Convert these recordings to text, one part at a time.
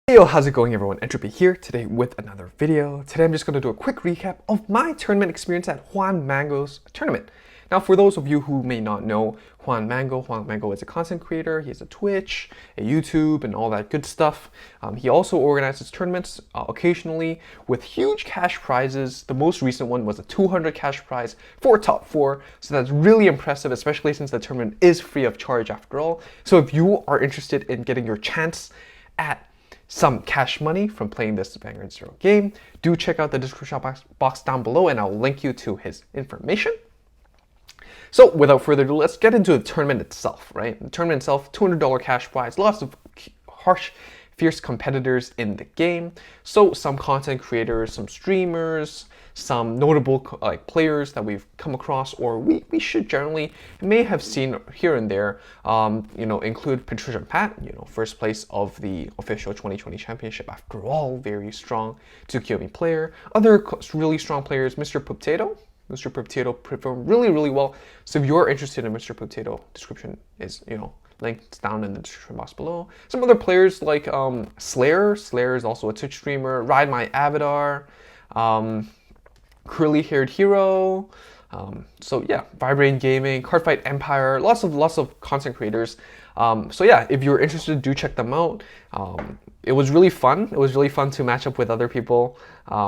Hey yo, how's it going everyone? Entropy here today with another video. Today I'm just going to do a quick recap of my tournament experience at JUAN Mango's tournament. Now for those of you who may not know JUAN Mango is a content creator. He has a Twitch, a YouTube, and all that good stuff. He also organizes tournaments occasionally with huge cash prizes. The most recent one was a 200 cash prize for top 4. So that's really impressive, especially since the tournament is free of charge after all. So if you are interested in getting your chance at some cash money from playing this Vanguard 0 game, do check out the description box down below and I'll link you to his information. So without further ado, let's get into the tournament itself, right? The tournament itself, $200 cash prize, lots of harsh, fierce competitors in the game. So some content creators, some streamers, some notable players that we've come across or we should generally may have seen here and there, include Patricia and Pat, first place of the official 2020 championship. After all, very strong Tsukiyomi player. Other really strong players, Mr. Potato performed really well. So if you're interested in Mr. Potato, description is, linked down in the description box below. Some other players like Slayer is also a Twitch streamer, Ride My Avatar, Curly Haired Hero, so yeah, Vibrating Gaming, Cardfight Empire, lots of content creators. So yeah, if you're interested, do check them out. It was really fun. It was really fun to match up with other people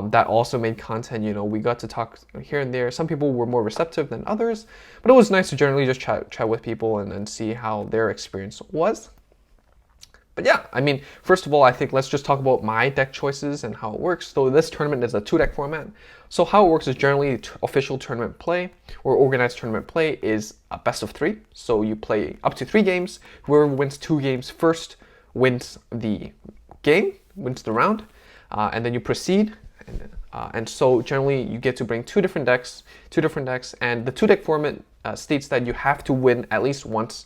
that also made content. We got to talk here and there. Some people were more receptive than others, but it was nice to generally just chat with people and see how their experience was. But yeah, I mean, first of all, I think let's just talk about my deck choices and how it works. So this tournament is a 2-deck format. So how it works is generally official tournament play or organized tournament play is a best of 3. So you play up to 3 games. Whoever wins 2 games first wins the game, wins the round, and then you proceed. And so generally you get to bring 2 different decks, and the 2-deck format states that you have to win at least once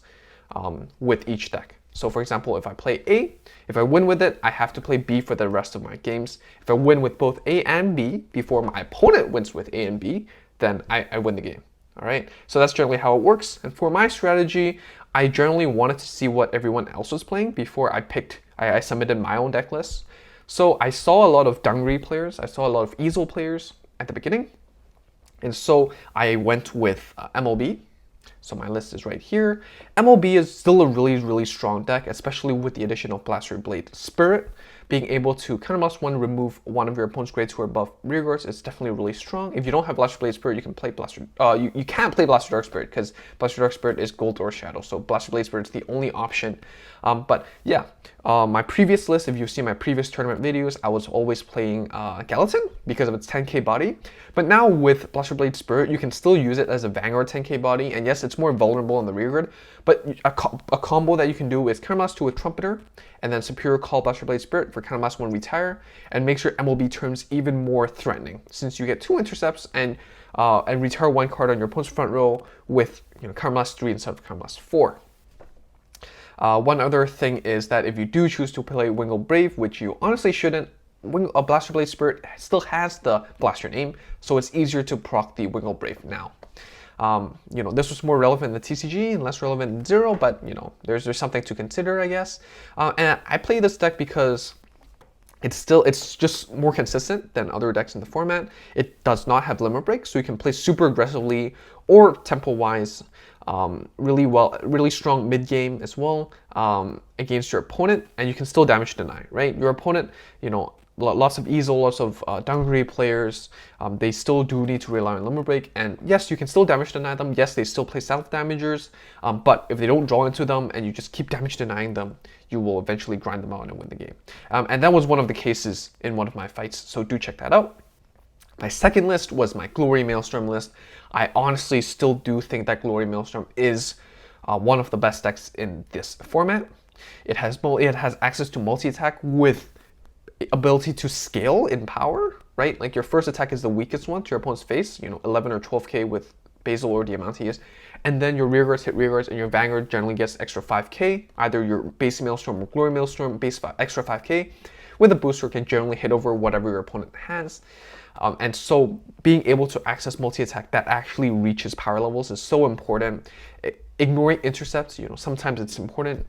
with each deck. So for example, if I play A, if I win with it, I have to play B for the rest of my games. If I win with both A and B before my opponent wins with A and B, then I win the game. All right, so that's generally how it works. And for my strategy, I generally wanted to see what everyone else was playing before I submitted my own deck list. So I saw a lot of Dungri players, I saw a lot of Easel players at the beginning. And so I went with MLB. So my list is right here. MLB is still a really strong deck, especially with the addition of Blaster Blade Spirit. Being able to counterblast 1, remove 1 of your opponent's grades who are above rear guards is definitely really strong. If you don't have Blaster Blade Spirit, you can play you can't play Blaster Dark Spirit because Blaster Dark Spirit is Gold or Shadow. So Blaster Blade Spirit is the only option. But yeah, my previous list, if you've seen my previous tournament videos, I was always playing Gallatin because of its 10k body. But now with Blaster Blade Spirit, you can still use it as a Vanguard 10k body. And yes, it's more vulnerable in the rear guard, but a combo that you can do is counterblast 2 with Trumpeter, and then Superior Call Blaster Blade Spirit for counterblast 1 retire, and makes your MLB turns even more threatening since you get 2 intercepts and retire 1 card on your opponent's front row with counterblast 3 instead of counterblast 4. One other thing is that if you do choose to play Wingle Brave, which you honestly shouldn't, Blaster Blade Spirit still has the blaster name, so it's easier to proc the Wingle Brave now. This was more relevant in the TCG and less relevant in 0, but there's something to consider, I guess. And I play this deck because it's just more consistent than other decks in the format. It does not have limit break, so you can play super aggressively or tempo wise really strong mid game as well against your opponent, and you can still damage deny, right? Your opponent, lots of Easel, lots of Dungri players, they still do need to rely on limit break, and yes, you can still damage deny them. Yes, they still play self damagers, but if they don't draw into them and you just keep damage denying them, you will eventually grind them out and win the game. And that was one of the cases in one of my fights, so do check that out. My second list was my Glory Maelstrom list. I honestly still do think that Glory Maelstrom is one of the best decks in this format. It has access to multi-attack with ability to scale in power, right? Like your first attack is the weakest one to your opponent's face, 11 or 12k with Basil or Diamantes, and then your rear guards hit rear guards, and your Vanguard generally gets extra 5k. Either your base Maelstrom or Glory Maelstrom, extra 5k. With a booster, can generally hit over whatever your opponent has. And so being able to access multi-attack that actually reaches power levels is so important. Ignoring intercepts, sometimes it's important.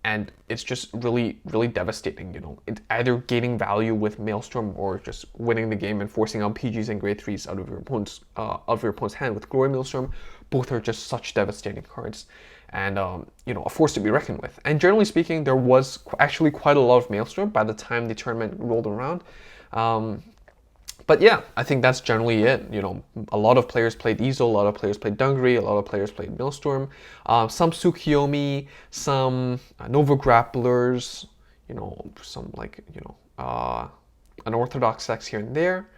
and it's just really, really devastating. You know, it's either gaining value with Maelstrom or just winning the game and forcing out PGs and grade 3s out of your opponent's hand with Glory Maelstrom. Both are just such devastating cards, and you know, a force to be reckoned with. And generally speaking, there was actually quite a lot of Maelstrom by the time the tournament rolled around. But yeah, I think that's generally it. You know, a lot of players played Ezo, a lot of players played Dungry, a lot of players played Maelstrom, some Tsukiyomi, some Nova Grapplers, you know, some like, you know, unorthodox decks here and there.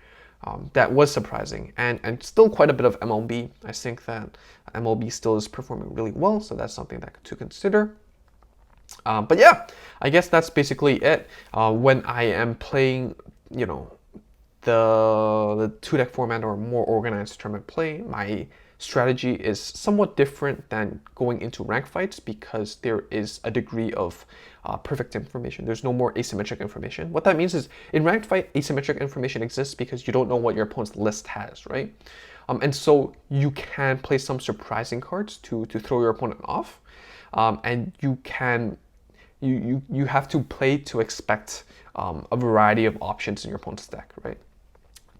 That was surprising, and still quite a bit of MLB. I think that MLB still is performing really well, so that's something that to consider. But yeah, I guess that's basically it. When I am playing, you know, the 2-deck format or more organized tournament play, my strategy is somewhat different than going into rank fights because there is a degree of perfect information. There's no more asymmetric information. What that means is in ranked fight, asymmetric information exists because you don't know what your opponent's list has, right? And so you can play some surprising cards to throw your opponent off, and you can you have to play to expect a variety of options in your opponent's deck, right?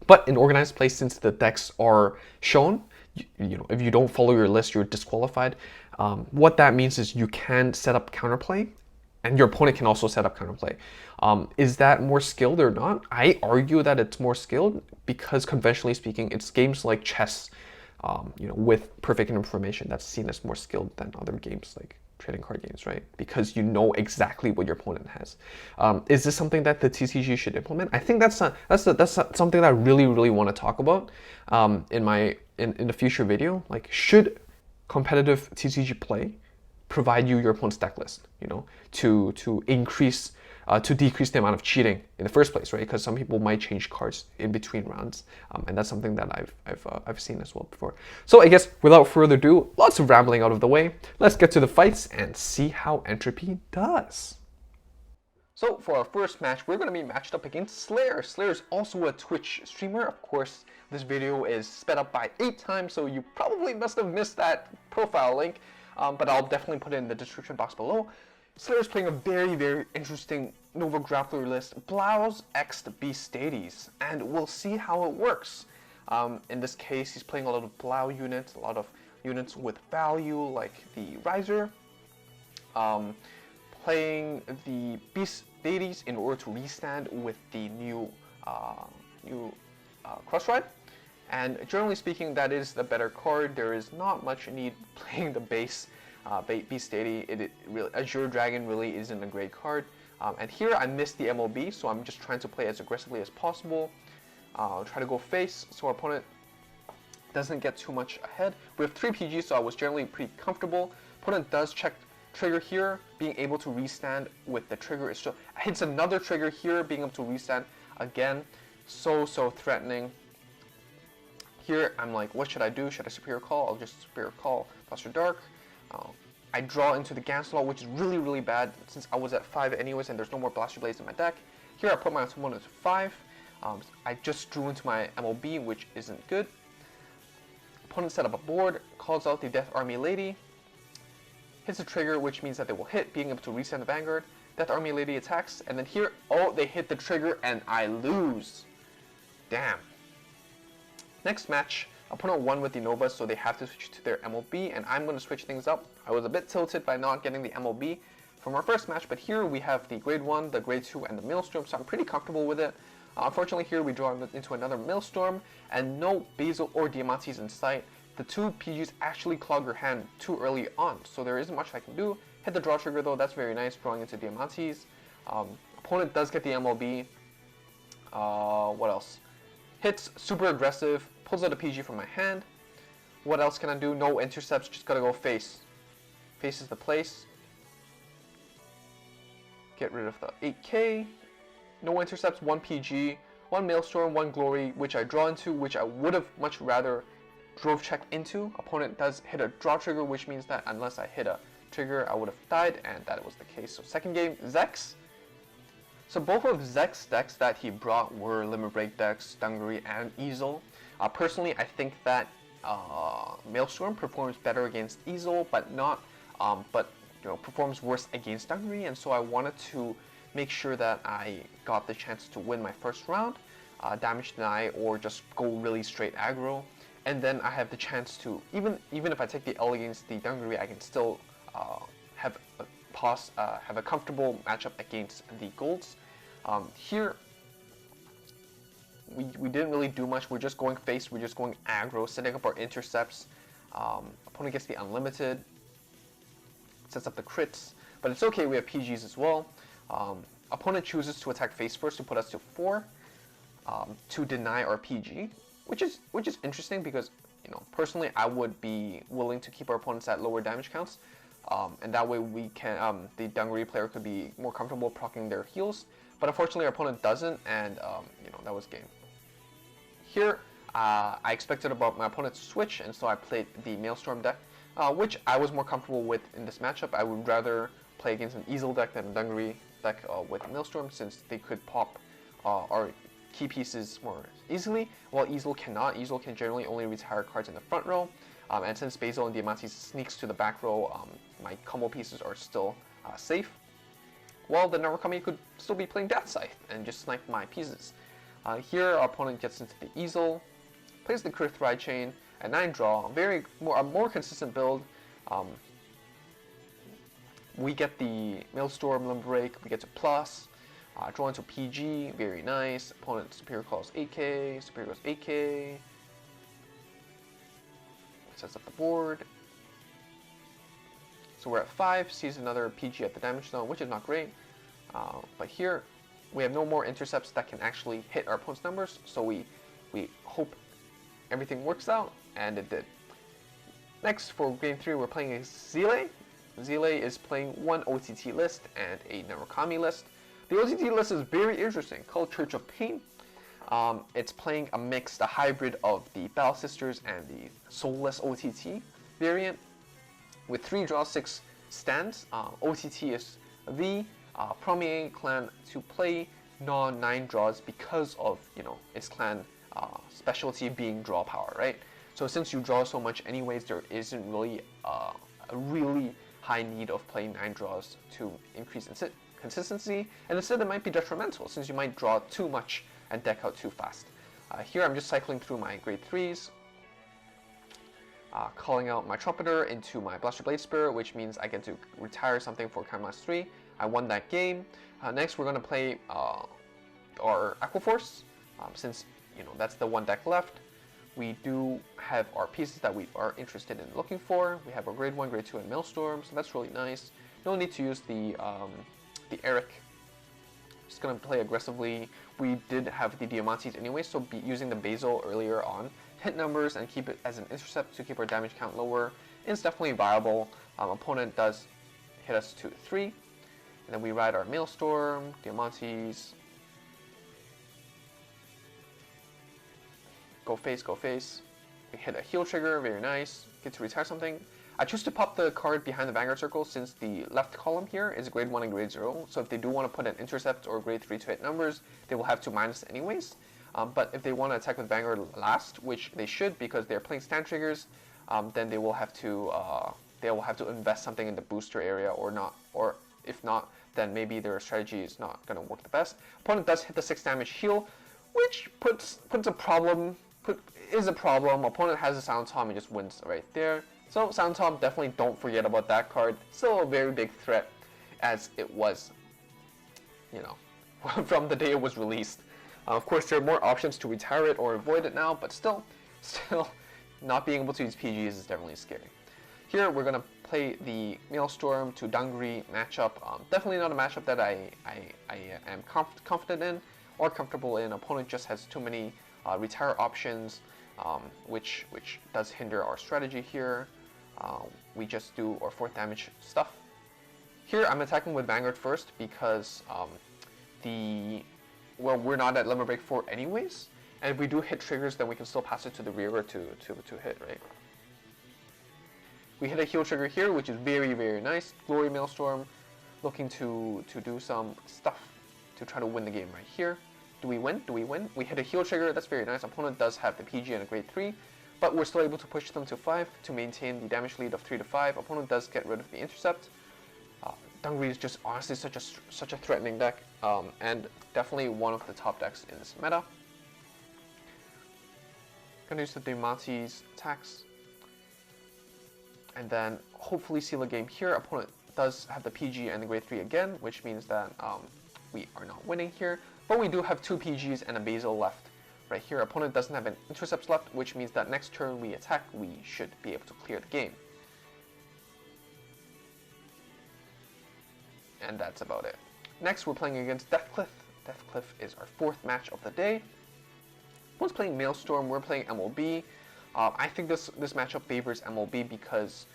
But in organized play, since the decks are shown, you know, if you don't follow your list, you're disqualified. What that means is you can set up counterplay, and your opponent can also set up counterplay. Is that more skilled or not? I argue that it's more skilled because conventionally speaking, it's games like chess, you know, with perfect information that's seen as more skilled than other games like trading card games, right? Because you know exactly what your opponent has. Is this something that the TCG should implement? I think that's something that I really want to talk about in the future video. Like, should competitive TCG play provide you your opponent's deck list? You know, to decrease the amount of cheating in the first place, right? Because some people might change cards in between rounds, and that's something that I've seen as well before. So I guess without further ado, lots of rambling out of the way, let's get to the fights and see how Entropy does. So for our first match, we're going to be matched up against Slayer. Slayer is also a Twitch streamer. Of course, this video is sped up by 8 times, so you probably must have missed that profile link, but I'll definitely put it in the description box below. Slayer's playing a very interesting Nova Grappler list, Blauz X Beast Deities, and we'll see how it works. In this case, he's playing a lot of Blau units, a lot of units with value like the Riser, playing the Beast Deities in order to restand with the new Crossride. And generally speaking, that is the better card. There is not much need playing the base Beast Deity. Azure Dragon really isn't a great card. And here I missed the MOB, so I'm just trying to play as aggressively as possible. Try to go face so our opponent doesn't get too much ahead. We have 3 PGs, so I was generally pretty comfortable. Opponent does check trigger here, being able to restand with the trigger. It hits another trigger here, being able to restand again. So threatening. Here I'm like, what should I do? Should I Superior Call? I'll just Superior Call Buster Dark. I draw into the Ganslaw, which is really bad since I was at 5 anyways and there's no more Blaster Blades in my deck. Here I put my opponent to 5. I just drew into my MOB, which isn't good. Opponent set up a board, calls out the Death Army Lady, hits a trigger, which means that they will hit, being able to reset the Vanguard. Death Army Lady attacks, and then here, oh, they hit the trigger and I lose. Damn. Next match, opponent won with the Nova, so they have to switch to their MLB, and I'm going to switch things up. I was a bit tilted by not getting the MLB from our first match, but here we have the Grade 1, the Grade 2, and the Maelstrom, so I'm pretty comfortable with it. Unfortunately, here we draw into another Maelstrom, and no Basil or Diamantes in sight. The 2 PGs actually clog your hand too early on, so there isn't much I can do. Hit the draw trigger though, that's very nice, drawing into Diamantes. Opponent does get the MLB. What else? Hits super aggressive, pulls out a PG from my hand. What else can I do? No intercepts, just gotta go face. Face is the place. Get rid of the 8K. No intercepts, 1 PG, 1 Maelstrom, 1 Glory, which I draw into, which I would have much rather drove check into. Opponent does hit a draw trigger, which means that unless I hit a trigger, I would have died, and that was the case. So second game, Zex. So both of Zek's decks that he brought were Limit Break decks, Dungaree, and Easel. Personally, I think that Maelstrom performs better against Easel, but performs worse against Dungri, and so I wanted to make sure that I got the chance to win my first round, damage deny, or just go really straight aggro. And then I have the chance to, even if I take the L against the Dungri, I can still have a comfortable matchup against the golds. Here, we didn't really do much. We're just going face, we're just going aggro, setting up our intercepts. Opponent gets the unlimited, sets up the crits, but it's okay, we have PGs as well. Opponent chooses to attack face first to put us to 4, to deny our PG, which is interesting because, personally I would be willing to keep our opponents at lower damage counts, and that way we can, the Dungri player could be more comfortable proccing their heals, but unfortunately our opponent doesn't, and that was game. Here, I expected about my opponent to switch, and so I played the Maelstrom deck, which I was more comfortable with in this matchup. I would rather play against an Easel deck than a Dungri deck with Maelstrom, since they could pop our key pieces more easily, while Easel cannot. Easel can generally only retire cards in the front row, and since Basil and Diamantes sneaks to the back row, my combo pieces are still safe, while the Narukami could still be playing Death Scythe and just snipe my pieces. Here our opponent gets into the Easel, plays the Crit Ride Chain, at 9 draw, a more consistent build. We get the Maelstrom Limb Break, we get to plus, draw into PG, very nice. Opponent Superior Claws 8k, Superior goes 8k, sets up the board. So we're at 5, sees another PG at the damage zone, which is not great. But here, we have no more intercepts that can actually hit our opponent's numbers, so we hope everything works out, and it did. Next, for game 3, we're playing a Zile. Zile is playing one OTT list and a Narukami list. The OTT list is very interesting, called Church of Pain. It's playing a hybrid of the Battle Sisters and the Soulless OTT variant, with 3 draw 6 stands. OTT is the premier clan to play non-9 draws because of its clan specialty being draw power, right? So since you draw so much anyways, there isn't really a really high need of playing 9 draws to increase consistency, and instead it might be detrimental since you might draw too much and deck out too fast. Here I'm just cycling through my grade 3s, calling out my Trumpeter into my Blaster Blade Spirit, which means I get to retire something for Counterblast 3. I won that game. Next we're going to play our Aquaforce, since that's the one deck left. We do have our pieces that we are interested in looking for. We have our grade 1, grade 2, and Maelstrom, so that's really nice. No need to use the Eric. Just going to play aggressively. We did have the Diamantes anyway, so using the Basil earlier on, hit numbers and keep it as an intercept to keep our damage count lower is definitely viable. Opponent does hit us to 3, and then we ride our Maelstrom, Diamantes, go face. We hit a heal trigger, very nice. Get to retire something. I choose to pop the card behind the Vanguard circle since the left column here is grade 1 and grade 0. So if they do want to put an intercept or grade 3 to hit numbers, they will have to minus anyways. But if they want to attack with Vanguard last, which they should because they're playing stand triggers, then they will have to invest something in the booster area or not. Or if not, then maybe their strategy is not going to work the best. Opponent does hit the 6 damage heal, which puts a problem. Is a problem. Opponent has a Sound Tom and just wins right there. So Sound Tom, definitely don't forget about that card. Still a very big threat, as it was, from the day it was released. Of course, there are more options to retire it or avoid it now, but still, not being able to use PGs is definitely scary. Here we're gonna play the Maelstrom to Dungri matchup. Definitely not a matchup that I am confident in or comfortable in. Opponent just has too many retire options, which does hinder our strategy here. We just do our 4th damage stuff. Here I'm attacking with Vanguard first because we're not at Limit Break 4 anyways, and if we do hit triggers, then we can still pass it to the rear to hit, right? We hit a heal trigger here, which is very, very nice. Glory Maelstrom, looking to do some stuff to try to win the game right here. Do we win? Do we win? We hit a heal trigger, that's very nice. Opponent does have the PG and a grade 3, but we're still able to push them to 5 to maintain the damage lead of 3 to 5. Opponent does get rid of the intercept. Dungri is just honestly such a threatening deck, and definitely one of the top decks in this meta. Gonna use the Diamante's attacks, and then hopefully seal a game here. Opponent does have the PG and the grade 3 again, which means that we are not winning here, but we do have 2 PGs and a Basil left right here. Opponent doesn't have an intercepts left, which means that next turn we attack, we should be able to clear the game. And that's about it. Next, we're playing against Deathcliff. Deathcliff is our 4th match of the day. One's playing Maelstrom, we're playing MLB. I think this matchup favors MLB because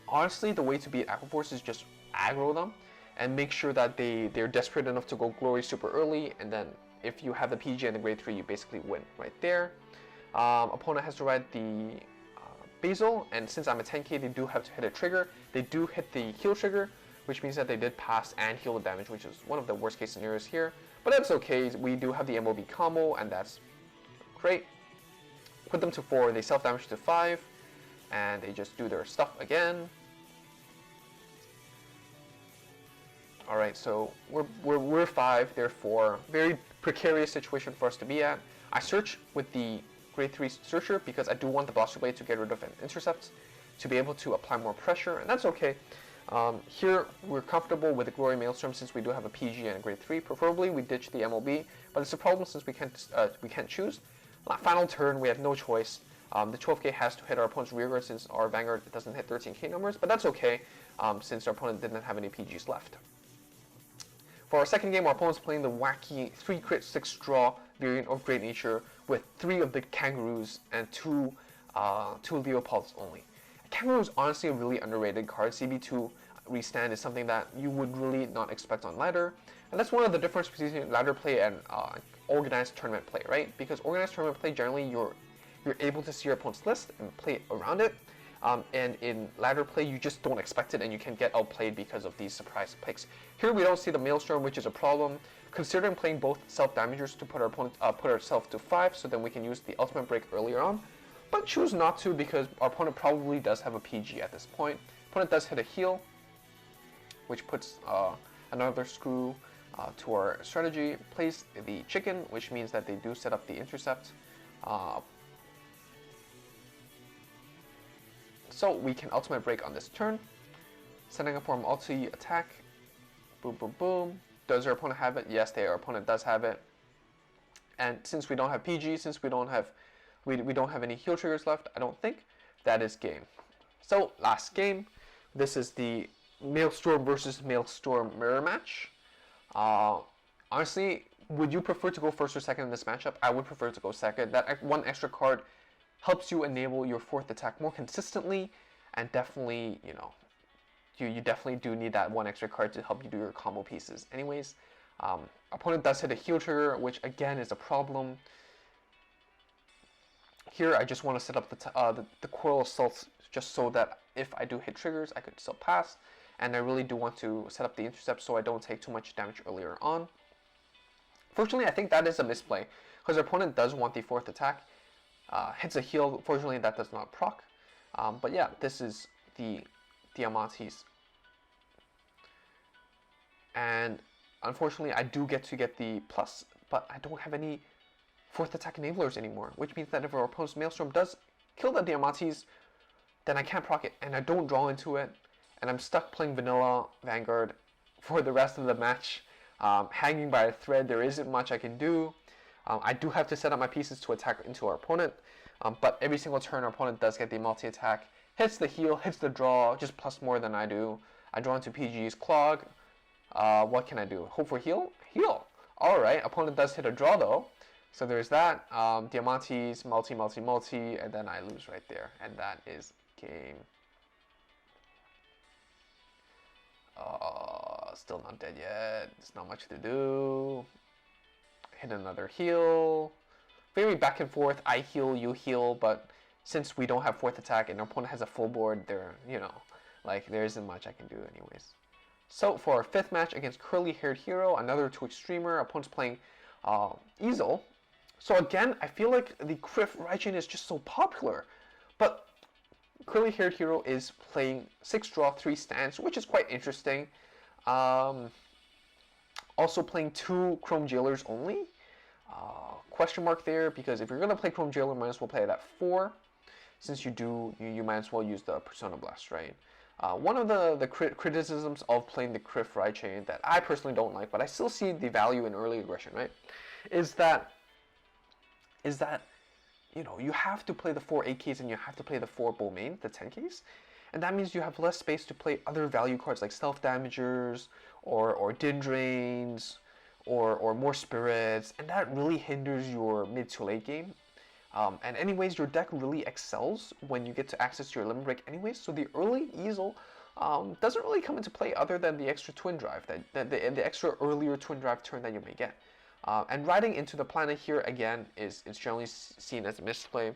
honestly, the way to beat Aquaforce is just aggro them and make sure that they're desperate enough to go Glory super early, and then if you have the PG and the grade 3, you basically win right there. Opponent has to ride the Basil, and since I'm a 10k, they do have to hit a trigger. They do hit the heal trigger, which means that they did pass and heal the damage, which is one of the worst case scenarios here. But that's okay, we do have the MLB combo, and that's great. Put them to 4, they self-damage to 5, and they just do their stuff again. Alright, so we're 5, they're 4. Very precarious situation for us to be at. I search with the grade 3 searcher because I do want the Blaster Blade to get rid of an intercept, to be able to apply more pressure, and that's okay. Here, we're comfortable with the Glory Maelstrom since we do have a PG and a grade 3. Preferably, we ditch the MLB, but it's a problem since we can't choose. Final turn, we have no choice. The 12k has to hit our opponent's rearguard since our Vanguard doesn't hit 13k numbers, but that's okay since our opponent didn't have any PGs left. For our second game, our opponent's playing the wacky 3 crit 6 draw variant of Great Nature with 3 of the Kangaroos and 2 Leopolds only. Kangaroo is honestly a really underrated card. CB2 restand is something that you would really not expect on ladder, and that's one of the differences between ladder play and organized tournament play, right? Because organized tournament play, generally you're able to see your opponent's list and play around it, and in ladder play you just don't expect it and you can get outplayed because of these surprise picks. Here we don't see the Maelstrom, which is a problem. Considering playing both self-damagers to put ourselves to 5, so then we can use the ultimate break earlier on. But choose not to because our opponent probably does have a PG at this point. Opponent does hit a heal, which puts another screw to our strategy. Plays the chicken, which means that they do set up the intercept. So we can ultimate break on this turn. Setting up for a multi-attack. Boom, boom, boom. Does our opponent have it? Yes, our opponent does have it. And since we don't have PG, since we don't have any heal triggers left, I don't think, that is game. So, last game. This is the Maelstrom versus Maelstrom mirror match. Honestly, would you prefer to go first or second in this matchup? I would prefer to go second. That one extra card helps you enable your 4th attack more consistently, and definitely, you know, you definitely do need that one extra card to help you do your combo pieces. Anyways, opponent does hit a heal trigger, which again is a problem. Here, I just want to set up the Coil Assaults just so that if I do hit triggers, I could still pass. And I really do want to set up the intercept so I don't take too much damage earlier on. Fortunately, I think that is a misplay because our opponent does want the 4th attack. Hits a heal. Fortunately, that does not proc. But yeah, this is the Diamantes. And unfortunately, I do get the plus, but I don't have any 4th attack enablers anymore, which means that if our opponent's Maelstrom does kill the Diamantes, then I can't proc it, and I don't draw into it, and I'm stuck playing vanilla Vanguard for the rest of the match, hanging by a thread. There isn't much I can do. I do have to set up my pieces to attack into our opponent, but every single turn our opponent does get the multi-attack, hits the heal, hits the draw, just plus more than I do. I draw into PG's Clog. What can I do? Hope for heal? Heal! Alright, opponent does hit a draw though. So there's that, Diamantes, multi, and then I lose right there. And that is game. Still not dead yet. There's not much to do. Hit another heal. Very back and forth. I heal, you heal, but since we don't have 4th attack and our opponent has a full board, there isn't much I can do anyways. So for our 5th match against Curly Haired Hero, another Twitch streamer, opponent's playing Easel. So again, I feel like the Criff Raijin is just so popular, but curly haired hero is playing 6 draw 3 stance, which is quite interesting. Also playing 2 Chrome Jailers only. Question mark there, because if you're gonna play Chrome Jailer, might as well play it at 4. Since you might as well use the Persona Blast, right? One of the criticisms of playing the Criff Ride Chain that I personally don't like, but I still see the value in early aggression, right? Is that you have to play the 4 8Ks and you have to play the 4 Bull Main, the 10Ks. And that means you have less space to play other value cards like Stealth Damagers or Din Drains or more Spirits, and that really hinders your mid to late game. And anyways, your deck really excels when you get to access your Limit Break anyways, so the early easel doesn't really come into play other than the extra Twin Drive, the extra earlier Twin Drive turn that you may get. And riding into the planet here again is generally seen as a misplay,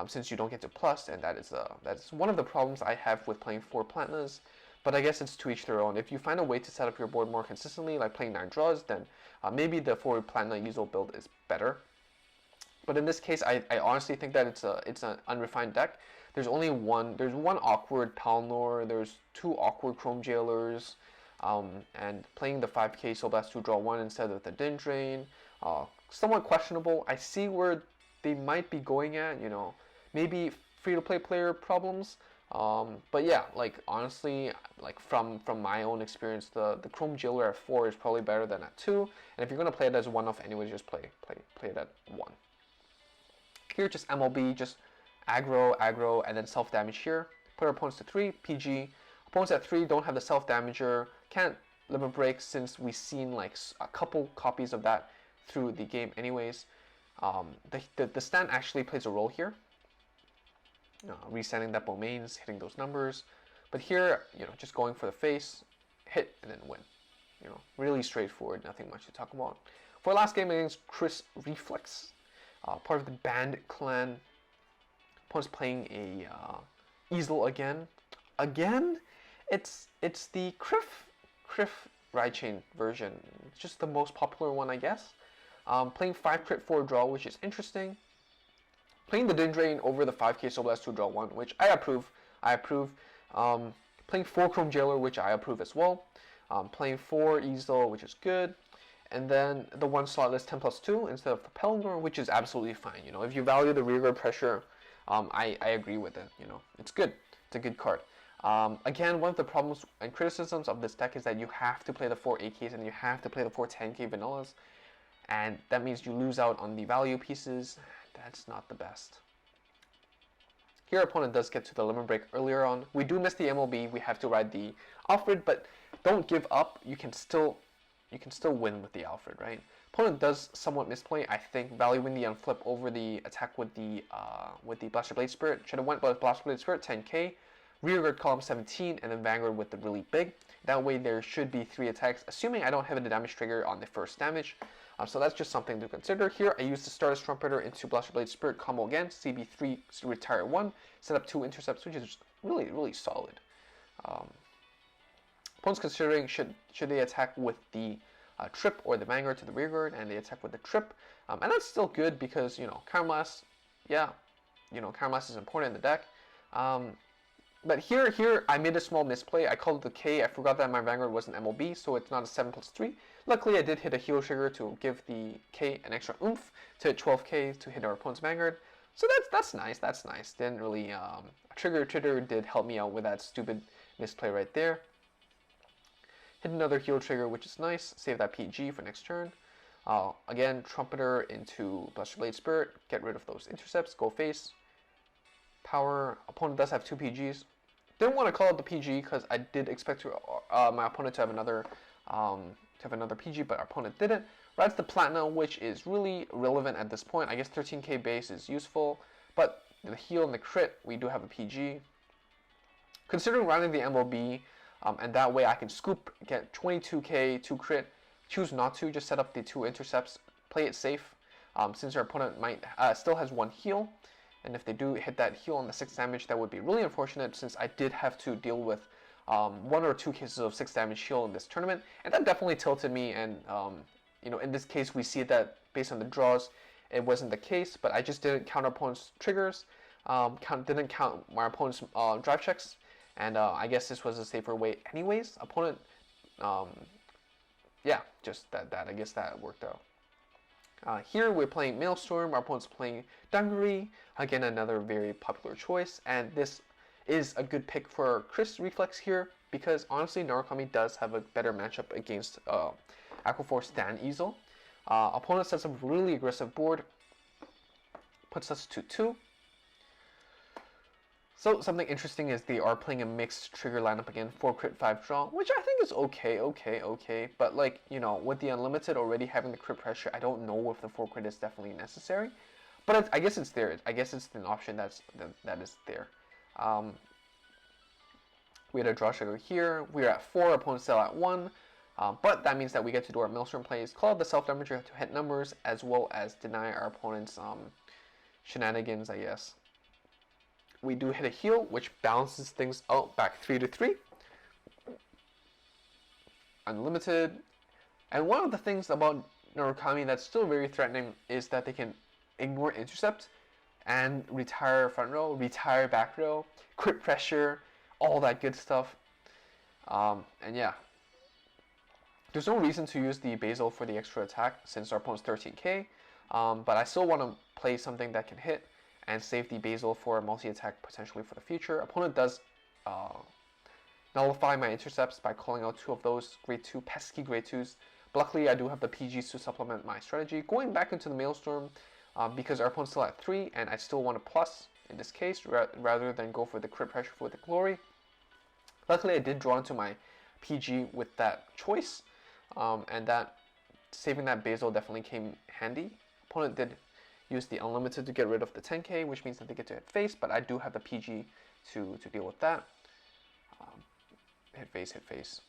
since you don't get to plus, and that's one of the problems I have with playing 4 Platinas. But I guess it's to each their own. If you find a way to set up your board more consistently, like playing 9 draws, then maybe the 4 Platina Easel build is better. But in this case, I honestly think that it's an unrefined deck. There's one awkward Palnor, there's 2 awkward Chrome Jailers, and playing the 5K Soul Blast 2 draw 1 instead of the Din Drain, somewhat questionable. I see where they might be going at, maybe free-to-play player problems. But yeah, like honestly, like from my own experience, the Chrome Jailer at 4 is probably better than at 2. And if you're gonna play it as a one-off anyways, just play it at 1. Here, just MLB, just aggro, and then self-damage here. Put our opponents to 3, PG. Opponents at 3 don't have the self-damager, can't Limit Break since we've seen like a couple copies of that through the game anyways. The stand actually plays a role here. Resetting that domains, hitting those numbers. But here, just going for the face, hit, and then win. Really straightforward, nothing much to talk about. For our last game against Chris Reflex, part of the Band Clan. Opponent's playing a Easel again. It's the Criff Ride Chain version. It's just the most popular one, I guess. Playing 5 crit 4 draw, which is interesting. Playing the Din Drain over the 5K Soul Blast 2 draw 1, which I approve. Playing 4 Chrome Jailer, which I approve as well. Playing 4 Easel, which is good. And then the 1 slot is 10+2 instead of the Pelennor, which is absolutely fine. If you value the rearguard pressure, I agree with it. It's good. It's a good card. Again, one of the problems and criticisms of this deck is that you have to play the 4 8Ks and you have to play the 4 10K vanillas. And that means you lose out on the value pieces. That's not the best. Here, our opponent does get to the Limit Break earlier on. We do miss the MLB. We have to ride the Alfred, but don't give up. You can still win with the Alfred, right? Opponent does somewhat misplay, I think, valuing the unflip over the attack with the Blaster Blade Spirit. Should have went with Blaster Blade Spirit, 10K. Rearguard column 17, and then Vanguard with the really big. That way there should be 3 attacks, assuming I don't have a damage trigger on the first damage. So that's just something to consider. Here, I use the Stardust Trumpeter into Blaster Blade Spirit combo again, CB3, retire 1, set up 2 intercepts, which is really, really solid. Opponents considering should they attack with the Trip or the Vanguard to the rearguard, and they attack with the Trip. And that's still good because, Counter Blast, Counter Blast is important in the deck. But here I made a small misplay. I called it the K. I forgot that my Vanguard was an MLB, so it's not a 7+3. Luckily, I did hit a heal trigger to give the K an extra oomph to hit 12K to hit our opponent's Vanguard. So that's nice. That's nice. Didn't really trigger did help me out with that stupid misplay right there. Hit another heal trigger, which is nice. Save that PG for next turn. Again, Trumpeter into Blaster Blade Spirit. Get rid of those intercepts. Go face. Power. Opponent does have 2 PGs. Didn't want to call out the PG because I did expect my opponent to have another PG, but our opponent didn't. Rides the Platinum, which is really relevant at this point. I guess 13K base is useful, but the heal and the crit, we do have a PG. Considering riding the MLB, and that way I can scoop, get 22K, 2 crit, choose not to, just set up the 2 intercepts, play it safe, since our opponent might still has 1 heal. And if they do hit that heal on the 6 damage, that would be really unfortunate since I did have to deal with 1 or 2 cases of 6 damage heal in this tournament. And that definitely tilted me, and in this case we see that based on the draws, it wasn't the case, but I just didn't counter opponent's triggers. Didn't count my opponent's drive checks, and I guess this was a safer way anyways. Opponent, um, yeah, just that I guess that worked out. Here we're playing Maelstrom, our opponent's playing Dungaree, again another very popular choice, and this is a good pick for Chris Reflex here, because honestly Narukami does have a better matchup against Aquaforce than Easel. Opponent sets up a really aggressive board, puts us to 2. So something interesting is they are playing a mixed trigger lineup again, 4 crit 5 draw, which I think is okay. But like, you know, with the unlimited already having the crit pressure, I don't know if the 4 crit is definitely necessary. But I guess it's there. I guess it's an option that is there. We had a draw trigger here. We're at 4, opponent still at 1. But that means that we get to do our Maelstrom plays, call out the self-damager to hit numbers, as well as deny our opponent's shenanigans, I guess. We do hit a heal, which balances things out back 3 to 3. Unlimited. And one of the things about Narukami that's still very threatening is that they can ignore intercept and retire front row, retire back row, crit pressure, all that good stuff. And yeah. There's no reason to use the Basil for the extra attack since our opponent's 13k. But I still want to play something that can hit and save the Basil for a multi-attack potentially for the future. Opponent does nullify my intercepts by calling out 2 of those grade 2, pesky grade 2s. But luckily I do have the PGs to supplement my strategy. Going back into the Maelstrom because our opponent's still at 3 and I still want a plus in this case rather than go for the crit pressure for the glory. Luckily I did draw into my PG with that choice and that saving that Basil definitely came handy. Opponent did use the unlimited to get rid of the 10k, which means that they get to hit face, but I do have the PG to deal with that. Hit face, hit face,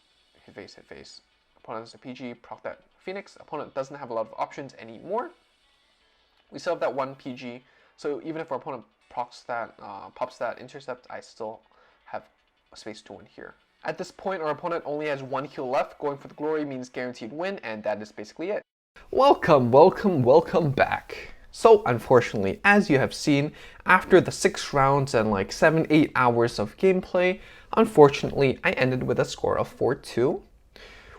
hit face, hit face. Opponent has a PG, proc that Phoenix. Opponent doesn't have a lot of options anymore. We still have that 1 PG, so even if our opponent pops that intercept, I still have a space to win here. At this point, our opponent only has 1 heal left. Going for the glory means guaranteed win, and that is basically it. Welcome back. So unfortunately, as you have seen, after the 6 rounds and like 7-8 hours of gameplay, unfortunately I ended with a score of 4-2,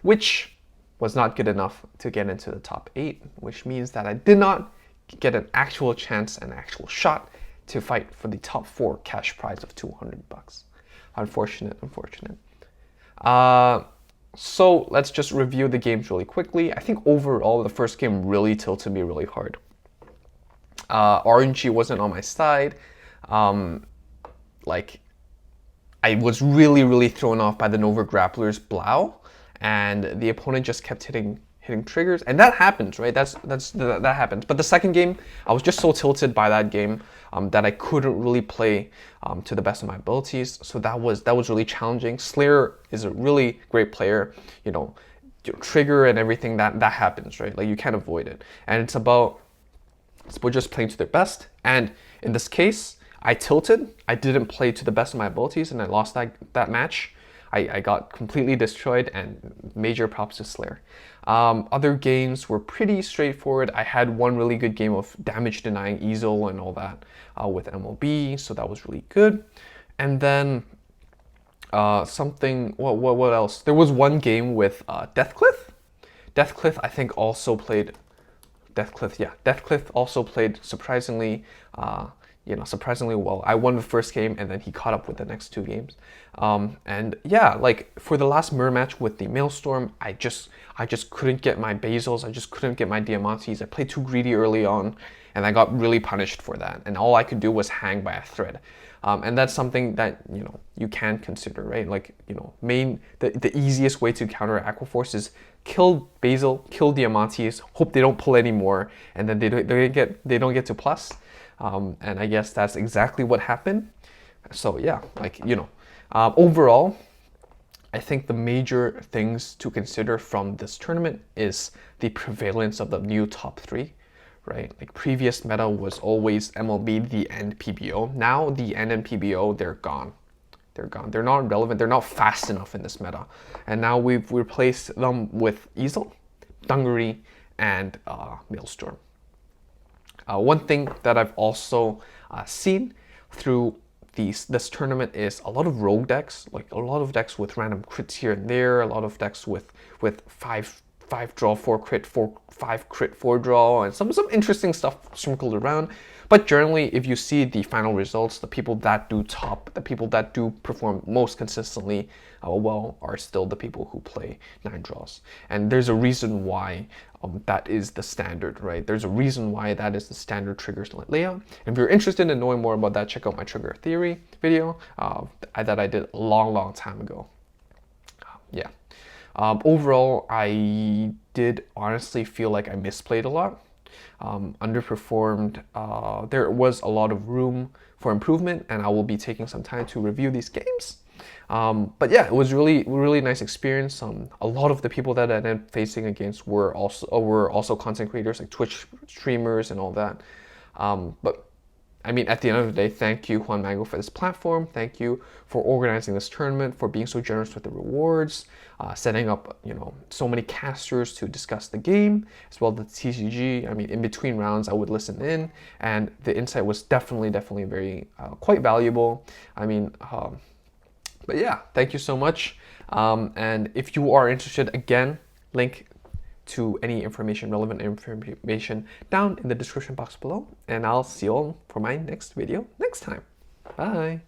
which was not good enough to get into the top 8, which means that I did not get an actual chance, an actual shot to fight for the top 4 cash prize of $200. Unfortunate. So let's just review the games really quickly. I think overall the first game really tilted me really hard. RNG wasn't on my side. Like I was really thrown off by the Nova Grappler's Blau, and the opponent just kept hitting triggers, and that happens, right? That happens. But the second game, I was just so tilted by that game that I couldn't really play to the best of my abilities. So that was really challenging. Slayer is a really great player, you know, trigger and everything that happens, right? Like you can't avoid it, and it's about just playing to their best. And in this case, I tilted. I didn't play to the best of my abilities, and I lost that match. I got completely destroyed, and major props to Slayer. Other games were pretty straightforward. I had one really good game of damage denying Easel and all that with MLB, so that was really good. And then what else? There was one game with Deathcliff. Deathcliff, I think, also played. Deathcliff also played surprisingly well. I won the first game, and then he caught up with the next 2 games. And yeah, like for the last mirror match with the Maelstrom, I just couldn't get my Basils. I just couldn't get my Diamantes. I played too greedy early on, and I got really punished for that. And all I could do was hang by a thread. And that's something that, you know, you can consider, right? Like, you know, the easiest way to counter Aquaforce is kill Basil, kill Diamantes, hope they don't pull anymore, and then they don't get to plus. And I guess that's exactly what happened. So yeah, like, you know, overall, I think the major things to consider from this tournament is the prevalence of the new top 3, right? Like previous meta was always MLB, the end PBO. Now the end and PBO, they're gone. They're not relevant. They're not fast enough in this meta. And now we've replaced them with Easel, Dungaree, and Maelstrom. One thing that I've also seen through this tournament is a lot of rogue decks, like a lot of decks with random crits here and there, a lot of decks with five draw, 4 crit, 5 crit, 4 draw, and some interesting stuff sprinkled around. But generally, if you see the final results, the people that do top, the people that do perform most consistently well are still the people who play 9 draws. And there's a reason why that is the standard, right? There's a reason why that is the standard triggers layout. And if you're interested in knowing more about that, check out my trigger theory video that I did a long time ago. Yeah. Overall, I did honestly feel like I misplayed a lot. Underperformed. There was a lot of room for improvement, and I will be taking some time to review these games. But yeah, it was really nice experience. A lot of the people that I ended up facing against were also content creators, like Twitch streamers and all that. But I mean, at the end of the day, thank you, Juan Mango, for this platform. Thank you for organizing this tournament, for being so generous with the rewards, setting up, so many casters to discuss the game, as well as the TCG. I mean, in between rounds, I would listen in, and the insight was definitely very, quite valuable. I mean, but yeah, thank you so much. And if you are interested, again, link to any relevant information down in the description box below. And I'll see you all for my next video next time. Bye.